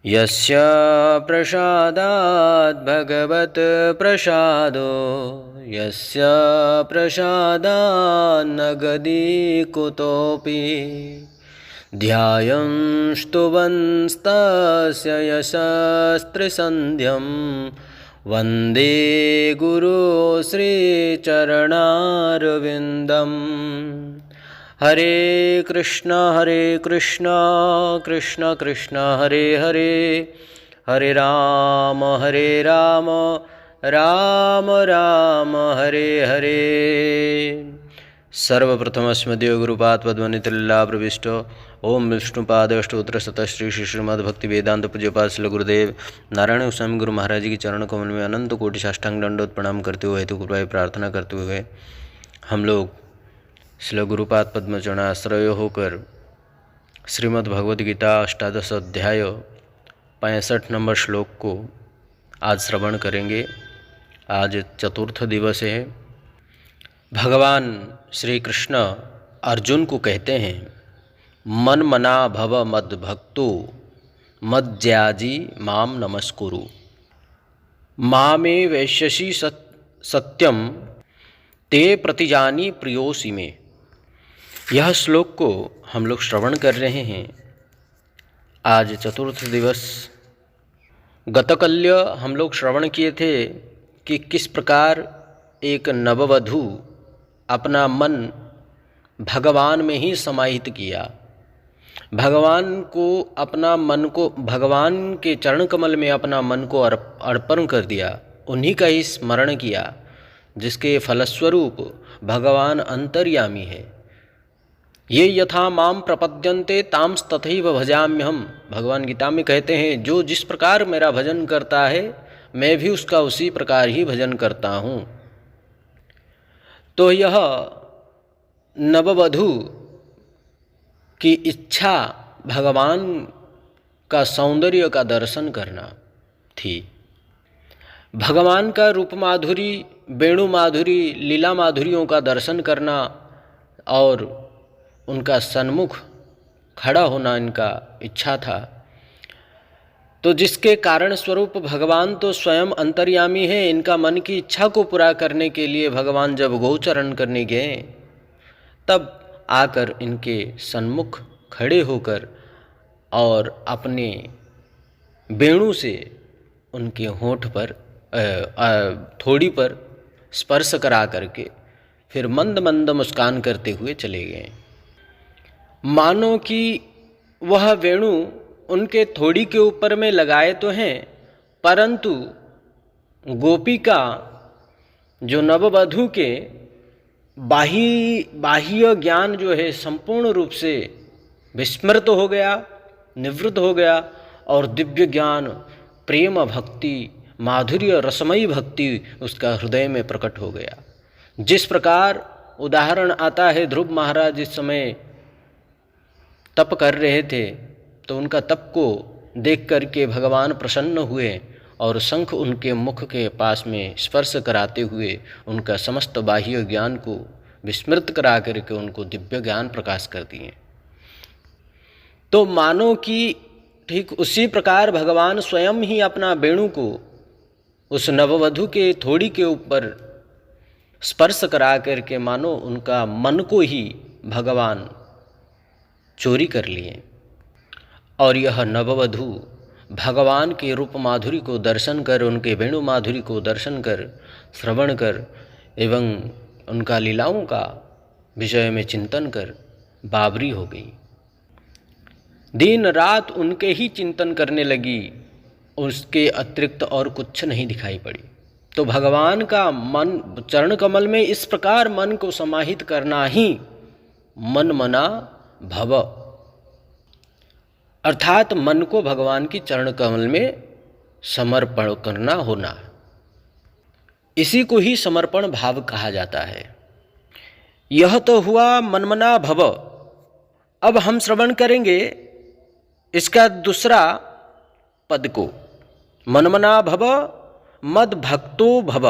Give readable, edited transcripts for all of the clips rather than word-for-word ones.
यस्य प्रसादात् भगवत् प्रसादो यस्य प्रसादात् न गदी कुतोऽपि ध्यायं स्तुवंस्तस्य यशस्त्रिसन्ध्यं वन्दे गुरु श्रीचरणारविन्दम्। हरे कृष्ण कृष्ण कृष्ण हरे हरे, हरे राम राम राम हरे हरे। सर्वप्रथम अस्मदीय गुरुपाद पद्मनिधिल्ला प्रविष्टो ओम विष्णुपाद अष्टोत्तर श्री श्रीमद्भक्ति वेदांत पूज्यपाद श्री गुरुदेव नारायण स्वामी गुरु महाराज जी के चरण कमल में अनंत कोटि साष्टांग दंडोत प्रणाम करते हुए हेतु कृपा प्रार्थना करते हुए हम लोग श्री गुरुपाद पद्म चरणाश्रय होकर श्रीमद् भगवद गीता अष्टादश अध्याय 65 नंबर श्लोक को आज श्रवण करेंगे। आज चतुर्थ दिवस है। भगवान श्री कृष्ण अर्जुन को कहते हैं, मन मना भव मद भक्तो मज्ज्याजी माम नमस्कुरु मामे वैश्यसि सत्यम ते प्रतिजानी प्रियोसी में। यह श्लोक को हम लोग श्रवण कर रहे हैं। आज चतुर्थ दिवस। गतकल्य हम लोग श्रवण किए थे कि किस प्रकार एक नववधू अपना मन भगवान में ही समाहित किया, भगवान को अपना मन को भगवान के चरण कमल में अपना मन को अर्पण कर दिया, उन्हीं का ही स्मरण किया, जिसके फलस्वरूप भगवान अंतर्यामी है। ये यथा माम प्रपद्यन्ते तांस तथैव भजाम्यहम्। भगवान गीता में कहते हैं, जो जिस प्रकार मेरा भजन करता है मैं भी उसका उसी प्रकार ही भजन करता हूँ। तो यह नववधू की इच्छा भगवान का सौंदर्य का दर्शन करना थी। भगवान का रूप माधुरी, वेणु माधुरी, लीला माधुरियों का दर्शन करना और उनका सन्मुख खड़ा होना इनका इच्छा था। तो जिसके कारण स्वरूप भगवान तो स्वयं अंतर्यामी है, इनका मन की इच्छा को पूरा करने के लिए भगवान जब गोचरण करने गए तब आकर इनके सन्मुख खड़े होकर और अपने वेणु से उनके होंठ पर थोड़ी पर स्पर्श करा करके फिर मंद मंद मुस्कान करते हुए चले गए। मानो कि वह वेणु उनके थोड़ी के ऊपर में लगाए तो हैं, परंतु गोपिका जो नववधू के बाह्य ज्ञान जो है संपूर्ण रूप से विस्मृत हो गया, निवृत्त हो गया, और दिव्य ज्ञान, प्रेम भक्ति, माधुर्य रसमयी भक्ति उसका हृदय में प्रकट हो गया। जिस प्रकार उदाहरण आता है, ध्रुव महाराज जिस समय तप कर रहे थे तो उनका तप को देख करके भगवान प्रसन्न हुए और शंख उनके मुख के पास में स्पर्श कराते हुए उनका समस्त बाह्य ज्ञान को विस्मृत करा करके उनको दिव्य ज्ञान प्रकाश कर दिए। तो मानो कि ठीक उसी प्रकार भगवान स्वयं ही अपना वेणु को उस नववधू के थोड़ी के ऊपर स्पर्श करा करके मानो उनका मन को ही भगवान चोरी कर लिए। और यह नववधू भगवान के रूप माधुरी को दर्शन कर, उनके वेणु माधुरी को दर्शन कर, श्रवण कर एवं उनका लीलाओं का विषय में चिंतन कर बावरी हो गई। दिन रात उनके ही चिंतन करने लगी, उसके अतिरिक्त और कुछ नहीं दिखाई पड़ी। तो भगवान का मन चरण कमल में इस प्रकार मन को समाहित करना ही मन मना भव, अर्थात मन को भगवान की चरण कमल में समर्पण करना होना। इसी को ही समर्पण भाव कहा जाता है। यह तो हुआ मनमना भव। अब हम श्रवण करेंगे इसका दूसरा पद को, मनमना भव मद भक्तो भव।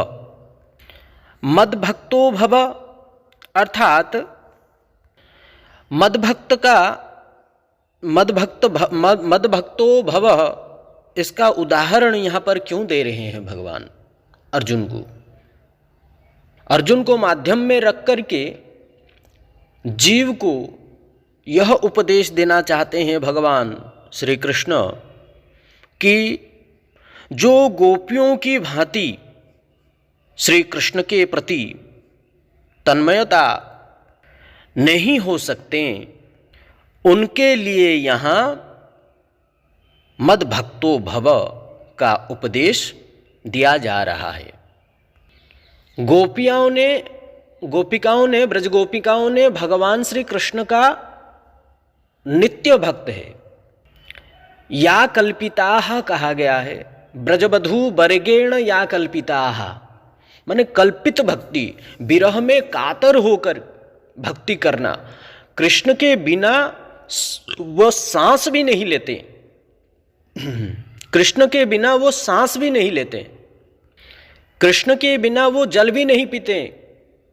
मद भक्तो भव अर्थात मदभक्तो भव इसका उदाहरण यहाँ पर क्यों दे रहे हैं भगवान अर्जुन को? अर्जुन को माध्यम में रख करके जीव को यह उपदेश देना चाहते हैं भगवान श्री कृष्ण कि जो गोपियों की भांति श्री कृष्ण के प्रति तन्मयता नहीं हो सकते, उनके लिए यहाँ मद भक्तो भव का उपदेश दिया जा रहा है। गोपिकाओं ने ब्रज गोपिकाओं ने भगवान श्री कृष्ण का नित्य भक्त है। या कल्पिताः कहा गया है, ब्रजबधू बरगेण या कल्पिताः, माने कल्पित भक्ति, विरह में कातर होकर भक्ति करना। कृष्ण के बिना वो सांस भी नहीं लेते, कृष्ण के बिना वो सांस भी नहीं लेते, कृष्ण के बिना वो जल भी नहीं पीते,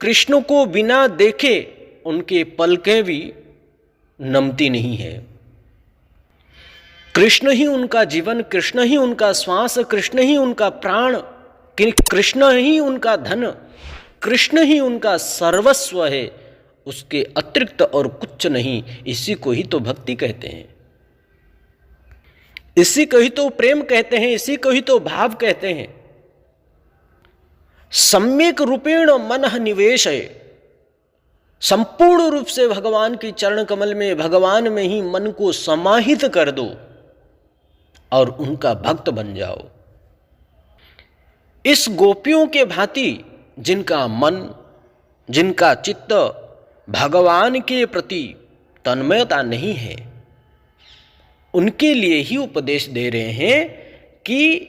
कृष्ण को बिना देखे उनके पलकें भी नमती नहीं है। कृष्ण ही उनका जीवन, कृष्ण ही उनका श्वास, कृष्ण ही उनका प्राण, कृष्ण ही उनका धन, कृष्ण ही उनका सर्वस्व है, उसके अतिरिक्त और कुछ नहीं। इसी को ही तो भक्ति कहते हैं, इसी को ही तो प्रेम कहते हैं, इसी को ही तो भाव कहते हैं। सम्यक रूपेण मनः निवेशय, संपूर्ण रूप से भगवान की चरण कमल में, भगवान में ही मन को समाहित कर दो और उनका भक्त बन जाओ। इस गोपियों के भांति जिनका मन, जिनका चित्त भगवान के प्रति तन्मयता नहीं है, उनके लिए ही उपदेश दे रहे हैं कि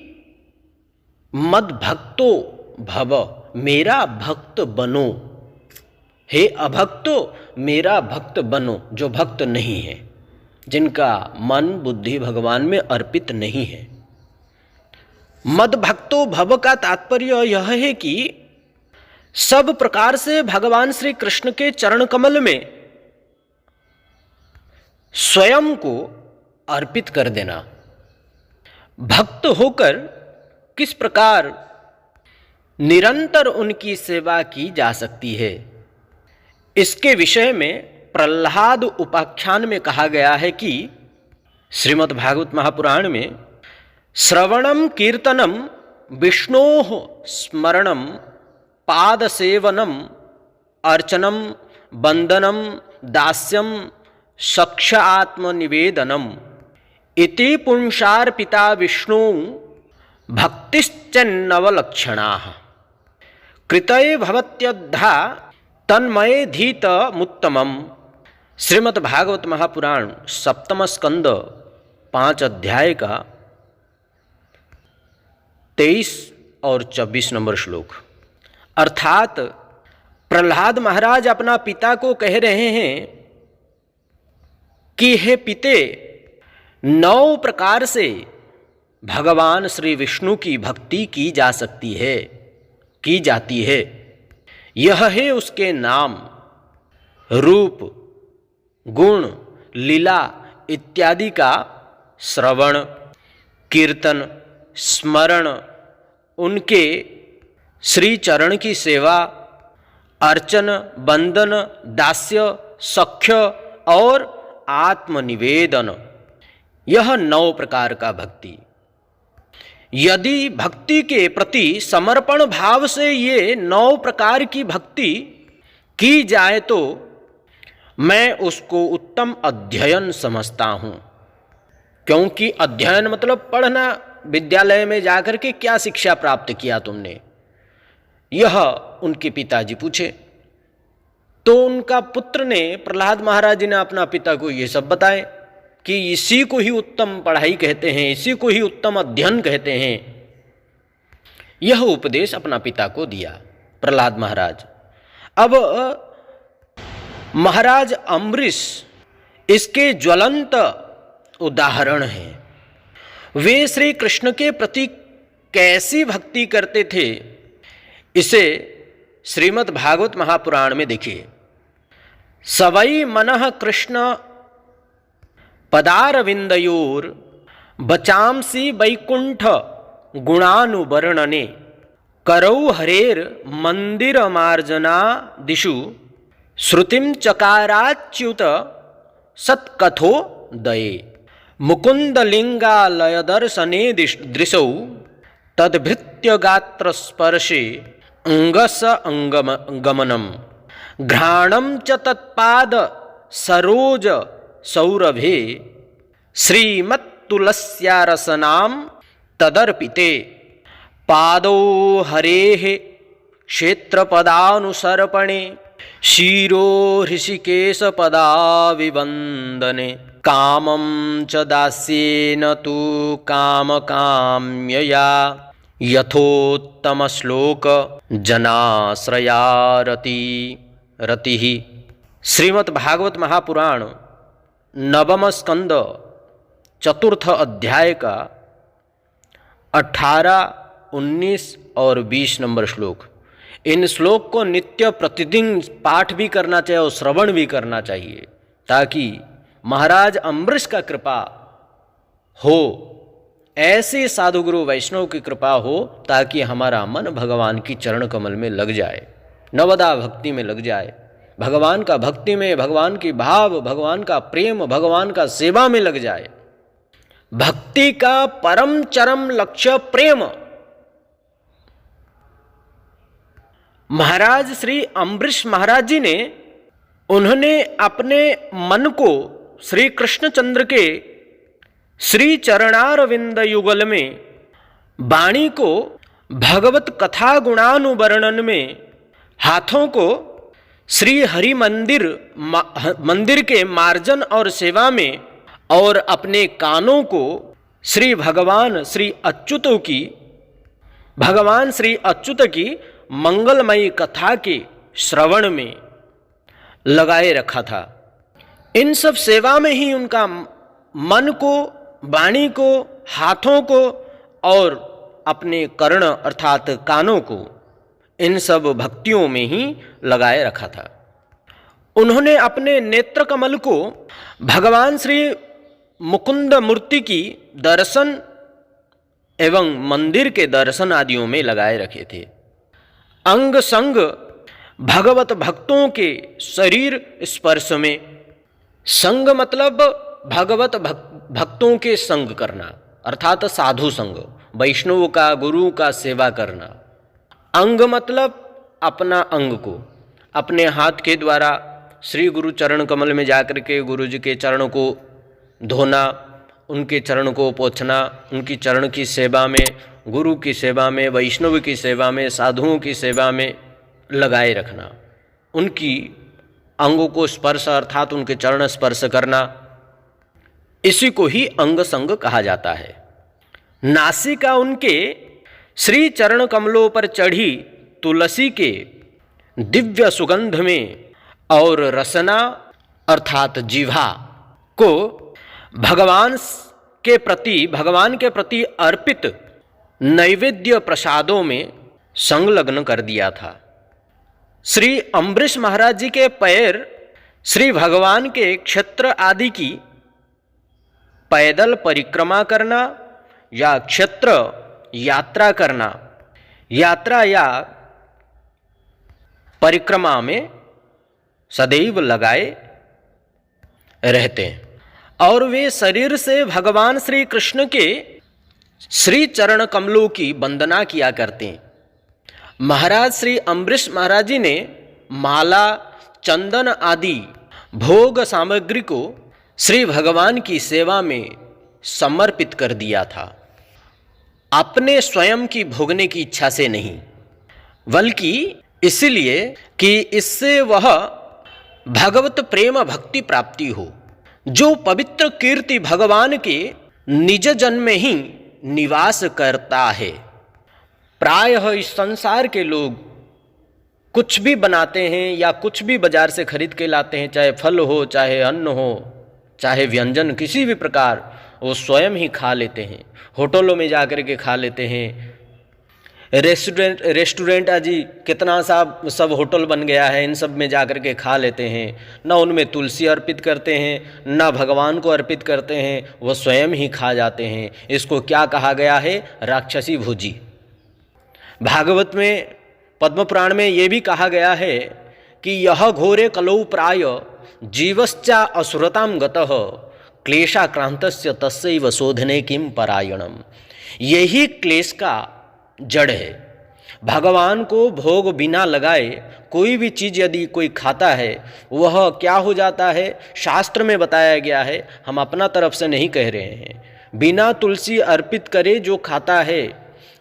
मद भक्तो भव, मेरा भक्त बनो। हे अभक्तो, मेरा भक्त बनो, जो भक्त नहीं है, जिनका मन बुद्धि भगवान में अर्पित नहीं है। मद भक्तो भव का तात्पर्य यह है कि सब प्रकार से भगवान श्री कृष्ण के चरण कमल में स्वयं को अर्पित कर देना। भक्त होकर किस प्रकार निरंतर उनकी सेवा की जा सकती है, इसके विषय में प्रहलाद उपाख्यान में कहा गया है कि श्रीमद् भागवत महापुराण में श्रवणम कीर्तनम विष्णोः स्मरणम पादसेवनम अर्चनम वंदनम दास्यम सक्ष आत्मनिवेदनम इति पुंसार्पिता विष्णु भक्तिश्चन्नवलक्षणाः कृतये भवत्यद्धा तन्मये धीत मुत्तमम। श्रीमद् भागवत महापुराण सप्तम स्कंद 5 अध्याय का 23 और 24 नंबर श्लोक। अर्थात प्रहलाद महाराज अपना पिता को कह रहे हैं कि हे पिते, 9 प्रकार से भगवान श्री विष्णु की भक्ति की जा सकती है, की जाती है। यह है उसके नाम, रूप, गुण, लीला इत्यादि का श्रवण, कीर्तन, स्मरण, उनके श्री चरण की सेवा, अर्चन, वंदन, दास्य, सख्य और आत्मनिवेदन, यह 9 प्रकार का भक्ति। यदि भक्ति के प्रति समर्पण भाव से ये 9 प्रकार की भक्ति की जाए तो मैं उसको उत्तम अध्ययन समझता हूँ। क्योंकि अध्ययन मतलब पढ़ना, विद्यालय में जाकर के क्या शिक्षा प्राप्त किया तुमने, यह उनके पिताजी पूछे। तो उनका पुत्र ने, प्रहलाद महाराज जी ने अपना पिता को ये सब बताए कि इसी को ही उत्तम पढ़ाई कहते हैं, इसी को ही उत्तम अध्ययन कहते हैं। यह उपदेश अपना पिता को दिया प्रहलाद महाराज। अब महाराज अम्बरीश इसके ज्वलंत उदाहरण हैं। वे श्री कृष्ण के प्रति कैसी भक्ति करते थे, इसे श्रीमद् भागवत महापुराण में देखिए। सवै मनः कृष्ण पदारविंदयोर बचांसी वैकुंठ गुणानुवर्णने करौ हरेर मंदिर मार्जना दिशु श्रुतिम चकाराच्युत सत्कथो दये मुकुंद लिंगालय दर्शने दृशौ तद्भृत्य गात्र स्पर्शे अंगस अंगमनम घ्राणम च तत्पाद सरोज सौरभे श्रीमत्तुलस्यारसनाम तदर्पिते पादौ हरेः क्षेत्रपदानुसर्पणे शिरो हृषिकेश पदाविवन्दने कामं च दास्येन तु कामकाम्यया यथोत्तमश्लोक जनाश्रया रतिः। श्रीमद् भागवत महापुराण नवम स्कंद चतुर्थ अध्याय का 18, 19 और 20 नंबर श्लोक। इन श्लोक को नित्य प्रतिदिन पाठ भी करना चाहिए और श्रवण भी करना चाहिए, ताकि महाराज अम्बरीश का कृपा हो, ऐसे साधु गुरु वैष्णव की कृपा हो, ताकि हमारा मन भगवान की चरण कमल में लग जाए, नवदा भक्ति में लग जाए, भगवान का भक्ति में, भगवान की भाव, भगवान का प्रेम, भगवान का सेवा में लग जाए। भक्ति का परम चरम लक्ष्य प्रेम। महाराज श्री अम्बरीश महाराज जी ने, उन्होंने अपने मन को श्री कृष्णचंद्र के श्री चरणारविंद युगल में, वाणी को भगवत कथा गुणानुवर्णन में, हाथों को श्री हरि मंदिर के मार्जन और सेवा में, और अपने कानों को श्री भगवान श्री अच्युत की मंगलमयी कथा के श्रवण में लगाए रखा था। इन सब सेवा में ही उनका मन को, वाणी को, हाथों को और अपने कर्ण अर्थात कानों को, इन सब भक्तियों में ही लगाए रखा था। उन्होंने अपने नेत्र कमल को भगवान श्री मुकुंद मूर्ति की दर्शन एवं मंदिर के दर्शन आदियों में लगाए रखे थे। अंग संग भगवत भक्तों के शरीर स्पर्श में, संग मतलब भगवत भक्तों के संग करना अर्थात साधु संग, वैष्णव का, गुरु का सेवा करना। अंग मतलब अपना अंग को अपने हाथ के द्वारा श्री गुरु चरण कमल में जाकर के गुरु जी के चरण को धोना, उनके चरण को पोंछना, उनकी चरण की सेवा में, गुरु की सेवा में, वैष्णव की सेवा में, साधुओं की सेवा में लगाए रखना, उनकी अंगों को स्पर्श अर्थात उनके चरण स्पर्श करना, इसी को ही अंग संग कहा जाता है। नासिका उनके श्री चरण कमलों पर चढ़ी तुलसी के दिव्य सुगंध में और रसना अर्थात जिह्वा को भगवान के प्रति अर्पित नैवेद्य प्रसादों में संलग्न कर दिया था। श्री अम्बरीश महाराज जी के पैर श्री भगवान के क्षेत्र आदि की पैदल परिक्रमा करना या क्षेत्र यात्रा करना, यात्रा या परिक्रमा में सदैव लगाए रहते हैं और वे शरीर से भगवान श्री कृष्ण के श्री चरण कमलों की वंदना किया करते हैं। महाराज श्री अम्बरीश महाराज जी ने माला, चंदन आदि भोग सामग्री को श्री भगवान की सेवा में समर्पित कर दिया था, अपने स्वयं की भोगने की इच्छा से नहीं, बल्कि इसलिए कि इससे वह भगवत प्रेम भक्ति प्राप्ति हो। जो पवित्र कीर्ति भगवान के निज जन में ही निवास करता है। प्रायः इस संसार के लोग कुछ भी बनाते हैं या कुछ भी बाजार से खरीद के लाते हैं, चाहे फल हो, चाहे अन्न हो, चाहे व्यंजन किसी भी प्रकार, वो स्वयं ही खा लेते हैं, होटलों में जाकर के खा लेते हैं। रेस्टोरेंट आदि कितना सा सब होटल बन गया है, इन सब में जाकर के खा लेते हैं, न उनमें तुलसी अर्पित करते हैं, न भगवान को अर्पित करते हैं, वह स्वयं ही खा जाते हैं। इसको क्या कहा गया है? राक्षसी भोजी। भागवत में, पद्म पुराण में ये भी कहा गया है कि यह घोरे कलौ प्राय जीवश्चा असुरताम गतः क्लेशाक्रांतस्य तस्यैव शोधने किम परायणम। यही क्लेश का जड़ है। भगवान को भोग बिना लगाए कोई भी चीज़ यदि कोई खाता है, वह क्या हो जाता है? शास्त्र में बताया गया है, हम अपना तरफ से नहीं कह रहे हैं। बिना तुलसी अर्पित करे जो खाता है,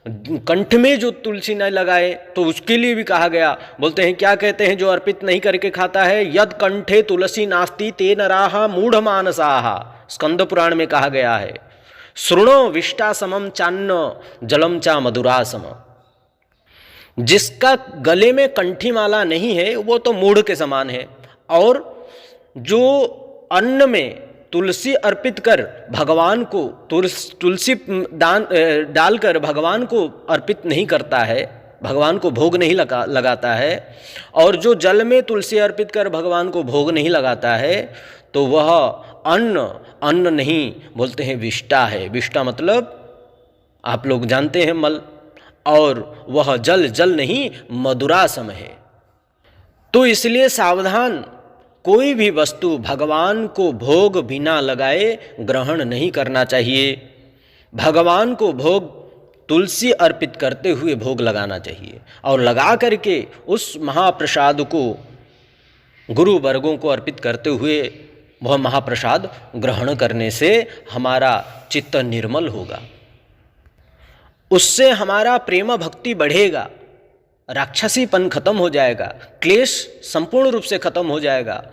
कंठ में जो तुलसी न लगाए, तो उसके लिए भी कहा गया। बोलते हैं, क्या कहते हैं? जो अर्पित नहीं करके खाता है, यद कंठे तुलसी नास्ति ते नराहा मूढ़ मानसाहा। स्कंद पुराण में कहा गया है, श्रृणो विष्टा समम चान्न जलम चा मधुरा सम। जिसका गले में कंठी माला नहीं है, वो तो मूढ़ के समान है। और जो अन्न में तुलसी अर्पित कर भगवान को, तुलसी डालकर भगवान को अर्पित नहीं करता है, भगवान को भोग नहीं लगाता है, और जो जल में तुलसी अर्पित कर भगवान को भोग नहीं लगाता है, तो वह अन्न नहीं, बोलते हैं विष्टा है। विष्टा मतलब आप लोग जानते हैं, मल। और वह जल नहीं, मधुरासम है। तो इसलिए सावधान, कोई भी वस्तु भगवान को भोग बिना लगाए ग्रहण नहीं करना चाहिए। भगवान को भोग तुलसी अर्पित करते हुए भोग लगाना चाहिए, और लगा करके उस महाप्रसाद को गुरु वर्गों को अर्पित करते हुए वह महाप्रसाद ग्रहण करने से हमारा चित्त निर्मल होगा, उससे हमारा प्रेम भक्ति बढ़ेगा, राक्षसीपन खत्म हो जाएगा, क्लेश संपूर्ण रूप से खत्म हो जाएगा।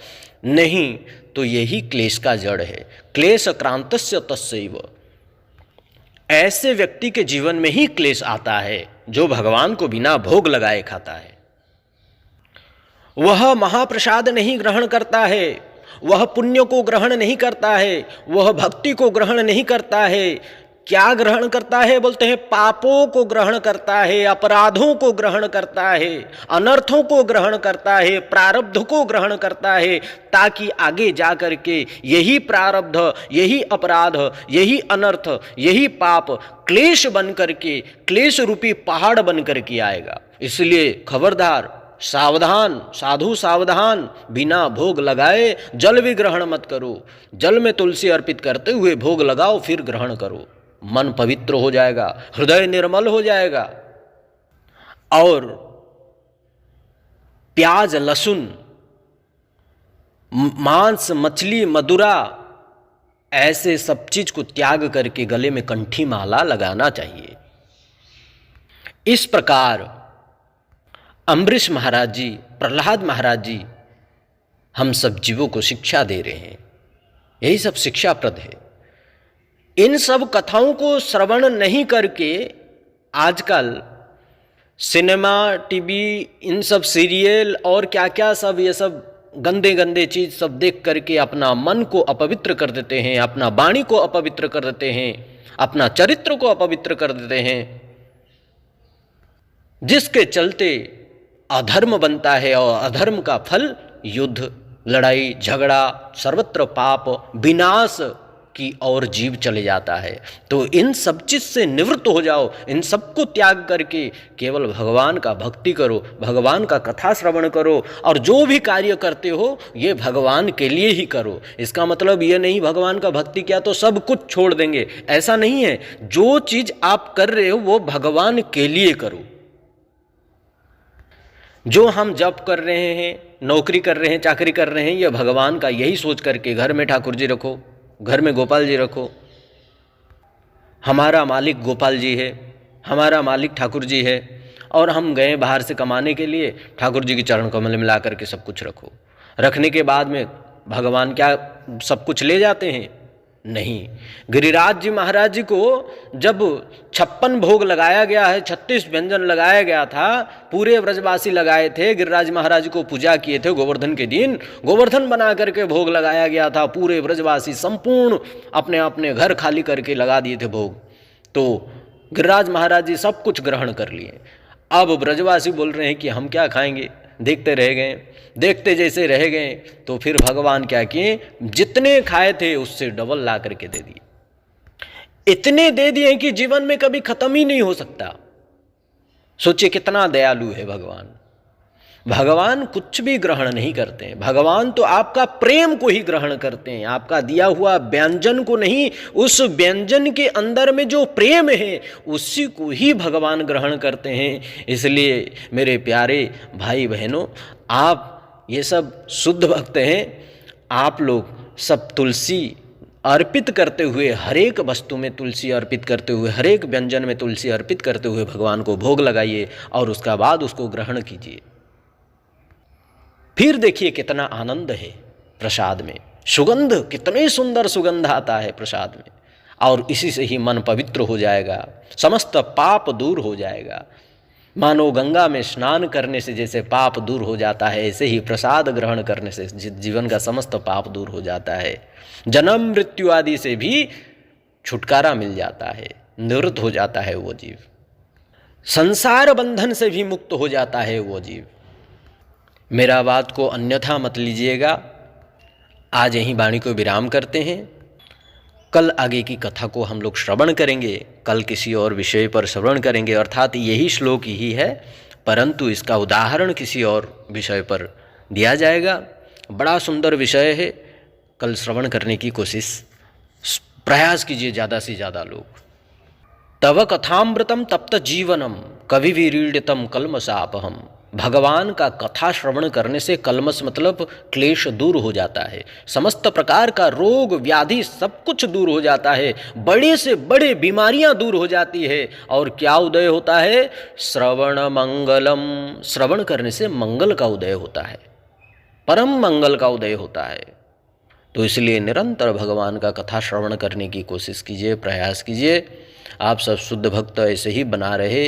नहीं तो यही क्लेश का जड़ है। क्लेश क्रांतस्य तस्यैव। ऐसे व्यक्ति के जीवन में ही क्लेश आता है जो भगवान को बिना भोग लगाए खाता है। वह महाप्रसाद नहीं ग्रहण करता है, वह पुण्य को ग्रहण नहीं करता है, वह भक्ति को ग्रहण नहीं करता है। क्या ग्रहण करता है? बोलते हैं पापों को ग्रहण करता है, अपराधों को ग्रहण करता है, अनर्थों को ग्रहण करता है, प्रारब्ध को ग्रहण करता है, ताकि आगे जा कर के यही प्रारब्ध, यही अपराध, यही अनर्थ, यही पाप क्लेश बन करके, क्लेश रूपी पहाड़ बन करके आएगा। इसलिए खबरदार, सावधान, साधु सावधान, बिना भोग लगाए जल भी ग्रहण मत करो। जल में तुलसी अर्पित करते हुए भोग लगाओ, फिर ग्रहण करो। मन पवित्र हो जाएगा, हृदय निर्मल हो जाएगा। और प्याज, लहसुन, मांस, मछली, मदिरा, ऐसे सब चीज को त्याग करके गले में कंठी माला लगाना चाहिए। इस प्रकार अम्बरीश महाराज जी, प्रहलाद महाराज जी हम सब जीवों को शिक्षा दे रहे हैं। यही सब शिक्षाप्रद है। इन सब कथाओं को श्रवण नहीं करके आजकल सिनेमा, टीवी, इन सब सीरियल और क्या क्या सब, ये सब गंदे गंदे चीज सब देख करके अपना मन को अपवित्र कर देते हैं, अपना वाणी को अपवित्र कर देते हैं, अपना चरित्र को अपवित्र कर देते हैं, जिसके चलते अधर्म बनता है। और अधर्म का फल युद्ध, लड़ाई, झगड़ा, सर्वत्र पाप, विनाश की ओर जीव चले जाता है। तो इन सब चीज से निवृत्त हो जाओ, इन सबको त्याग करके केवल भगवान का भक्ति करो, भगवान का कथा श्रवण करो, और जो भी कार्य करते हो ये भगवान के लिए ही करो। इसका मतलब ये नहीं भगवान का भक्ति किया तो सब कुछ छोड़ देंगे, ऐसा नहीं है। जो चीज आप कर रहे हो वो भगवान के लिए करो। जो हम जप कर रहे हैं, नौकरी कर रहे हैं, चाकरी कर रहे हैं, ये भगवान का यही सोच करके घर में ठाकुर जी रखो, घर में गोपाल जी रखो। हमारा मालिक गोपाल जी है, हमारा मालिक ठाकुर जी है, और हम गए बाहर से कमाने के लिए, ठाकुर जी के चरण कमल में ला करके सब कुछ रखो। रखने के बाद में भगवान क्या सब कुछ ले जाते हैं? नहीं। गिरिराज जी महाराज जी को जब 56 भोग लगाया गया है, 36 व्यंजन लगाया गया था, पूरे व्रजवासी लगाए थे। गिरिराज महाराज को पूजा किए थे गोवर्धन के दिन, गोवर्धन बना करके भोग लगाया गया था। पूरे व्रजवासी संपूर्ण अपने अपने घर खाली करके लगा दिए थे भोग। तो गिरिराज महाराज जी सब कुछ ग्रहण कर लिए। अब ब्रजवासी बोल रहे हैं कि हम क्या खाएंगे, देखते रह गए। देखते जैसे रह गए तो फिर भगवान क्या किए, जितने खाए थे उससे डबल ला करके दे दिए। इतने दे दिए कि जीवन में कभी खत्म ही नहीं हो सकता। सोचिए कितना दयालु है भगवान। भगवान कुछ भी ग्रहण नहीं करते हैं, भगवान तो आपका प्रेम को ही ग्रहण करते हैं, आपका दिया हुआ व्यंजन को नहीं। उस व्यंजन के अंदर में जो प्रेम है उसी को ही भगवान ग्रहण करते हैं। इसलिए मेरे प्यारे भाई बहनों, आप ये सब शुद्ध भक्त हैं, आप लोग सब तुलसी अर्पित करते हुए, हर एक वस्तु में तुलसी अर्पित करते हुए, हर एक व्यंजन में तुलसी अर्पित करते हुए भगवान को भोग लगाइए और उसका बाद उसको ग्रहण कीजिए। फिर देखिए कितना आनंद है प्रसाद में, सुगंध, कितने सुंदर सुगंध आता है प्रसाद में, और इसी से ही मन पवित्र हो जाएगा, समस्त पाप दूर हो जाएगा। मानो गंगा में स्नान करने से जैसे पाप दूर हो जाता है, ऐसे ही प्रसाद ग्रहण करने से जीवन का समस्त पाप दूर हो जाता है। जन्म मृत्यु आदि से भी छुटकारा मिल जाता है, निवृत्त हो जाता है वो जीव, संसार बंधन से भी मुक्त हो जाता है वो जीव। मेरा बात को अन्यथा मत लीजिएगा। आज यहीं वाणी को विराम करते हैं। कल आगे की कथा को हम लोग श्रवण करेंगे, कल किसी और विषय पर श्रवण करेंगे, अर्थात यही श्लोक ही है परंतु इसका उदाहरण किसी और विषय पर दिया जाएगा। बड़ा सुंदर विषय है, कल श्रवण करने की प्रयास कीजिए ज़्यादा से ज़्यादा लोग। तव कथामृतम तप्त जीवनम कवि विरीडितम कल्मषापहम। भगवान का कथा श्रवण करने से कल्मष मतलब क्लेश दूर हो जाता है, समस्त प्रकार का रोग व्याधि सब कुछ दूर हो जाता है, बड़े से बड़े बीमारियां दूर हो जाती है। और क्या उदय होता है, श्रवण मंगलम। श्रवण करने से मंगल का उदय होता है, परम मंगल का उदय होता है। तो इसलिए निरंतर भगवान का कथा श्रवण करने की कोशिश कीजिए, प्रयास कीजिए। आप सब शुद्ध भक्त ऐसे ही बना रहे।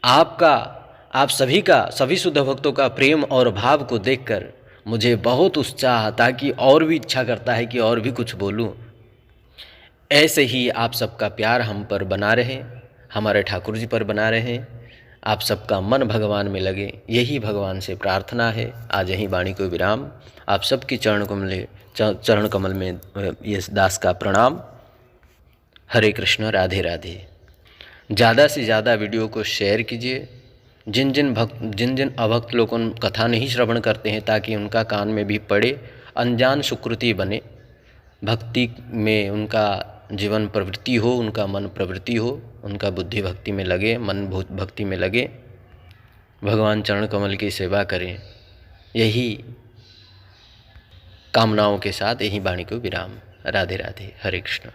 आप सभी का, सभी शुद्ध भक्तों का प्रेम और भाव को देखकर मुझे बहुत उत्साह आता कि और भी इच्छा करता है कि और भी कुछ बोलूं। ऐसे ही आप सबका प्यार हम पर बना रहे, हमारे ठाकुर जी पर बना रहे, आप सबका मन भगवान में लगे, यही भगवान से प्रार्थना है। आज यही वाणी को विराम। आप सबकी चरण कमल में ये दास का प्रणाम। हरे कृष्ण, राधे राधे। ज़्यादा से ज़्यादा वीडियो को शेयर कीजिए। जिन जिन अभक्त लोगों कथा नहीं श्रवण करते हैं, ताकि उनका कान में भी पड़े, अनजान सुकृति बने, भक्ति में उनका जीवन प्रवृत्ति हो, उनका मन प्रवृत्ति हो, उनका बुद्धि भक्ति में लगे, मन भक्ति में लगे, भगवान चरण कमल की सेवा करें। यही कामनाओं के साथ यही वाणी को विराम। राधे राधे। हरे कृष्ण।